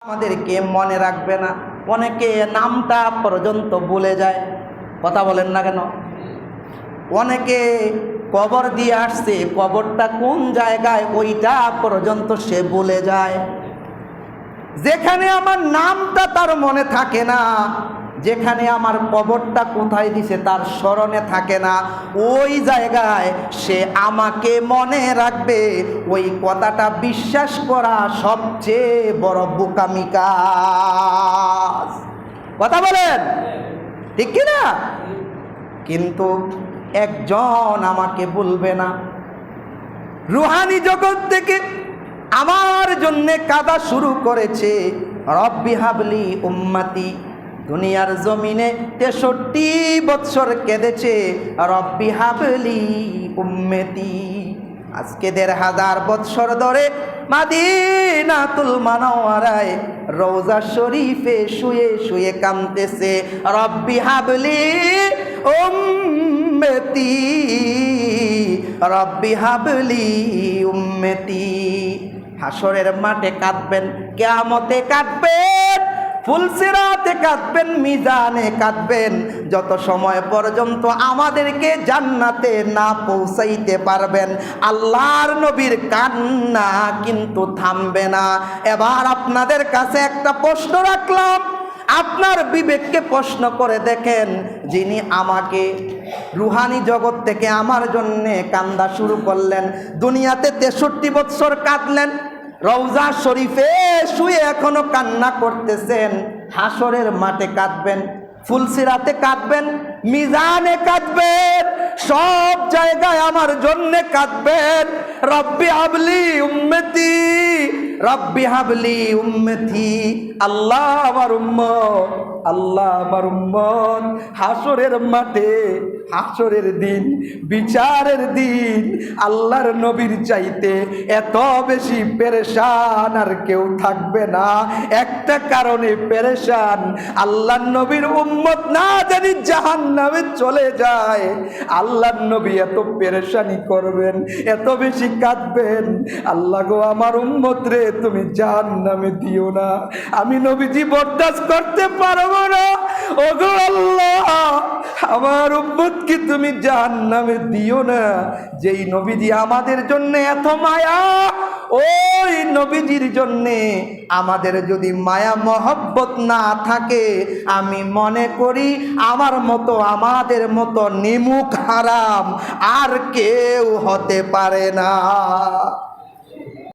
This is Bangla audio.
আমাদেরকে মনে রাখবে না। অনেকে নামটা পর্যন্ত ভুলে যায়। কথা বলেন না কেন? অনেকে কবর দিয়ে আসছে, কবরটা কোন জায়গায় ওইটা পর্যন্ত সে ভুলে যায়। যেখানে আমার নামটা তার মনে থাকে না, যেখানে আমার কবরটা কোথায় দিছে তার স্মরণে থাকে না, ওই জায়গায় সে আমাকে মনে রাখবে, ওই কথাটা বিশ্বাস করা সবচেয়ে বড় বোকামি কাজ। কথা বলেন ঠিক কিনা? কিন্তু একজন আমাকে বলবে না, রুহানি জগৎ থেকে আমার জন্যে কাঁদা শুরু করেছে, রব্বি হাবলি উম্মতি। দুনিয়ার জমিনে 63 বৎসর কেঁদেছে, রব্বি হাবলি উম্মতি। আজকে 1500 বৎসর ধরে মাদিনাতুল মুনাওয়ারায় রওজা শরীফে শুয়ে শুয়ে কাঁদতেছে, রব্বি হাবলি উম্মতি, রব্বি হাবলি উম্মতি। হাসরের মাঠে কাঁদবেন, কিয়ামতে কাঁদবেন, ফুলসিরাতে কাঁদবেন, মিজানে কাঁদবেন, যত সময় পর্যন্ত আমাদেরকে জান্নাতে না পৌঁছাইতে পারবেন আল্লাহর নবীর কান্না কিন্তু থামবে না। এবার আপনাদের কাছে একটা প্রশ্ন রাখলাম, আপনার বিবেককে প্রশ্ন করে দেখেন, যিনি আমাকে রুহানি জগৎ থেকে আমার জন্যে কান্দা শুরু করলেন, দুনিয়াতে 63 বৎসর কাঁদলেন, রওজা শরীফে শুয়ে এখনো কান্না করতেছেন, হাসরের মাঠে কাঁদবেন, ফুলসিরাতে কাঁদবেন, মিজানে কাঁদবেন, সব জায়গায় আমার জন্যে কাঁদবেন, রব্বি হাবলি উম্মতি, রব্বি হাবলি উম্মতি। আল্লাহ আমার উম্মত, আল্লাহ আমার উম্মত হাসরের মাঠে, হাসরের দিন, বিচারের দিন আল্লাহর নবীর চাইতে এত বেশি পেরেশান আর কেউ থাকবে না। একটা কারণে পেরেশান, আল্লাহর নবীর উম্মত না জানি জাহান্নামে চলে যায়, আল্লাহর নবী এত পেরেশানি করবেন, এত বেশি কাঁদবেন, আল্লাহ গো আমার উম্মত রে তুমি জাহান্নামে দিও না, আমি নবীজি বরদাস্ত করতে পারবো না, ওগো আল্লাহ আমার উম্মতকে তুমি জাহান্নামে দিও না। যেই নবীজি আমাদের জন্য এত মায়া, ওই নবীজির জন্যে আমাদের যদি মায়া মহব্বত না থাকে, আমি মনে করি আমার মতো, আমাদের মতো নিমুখ হারাম আর কেউ হতে পারে না।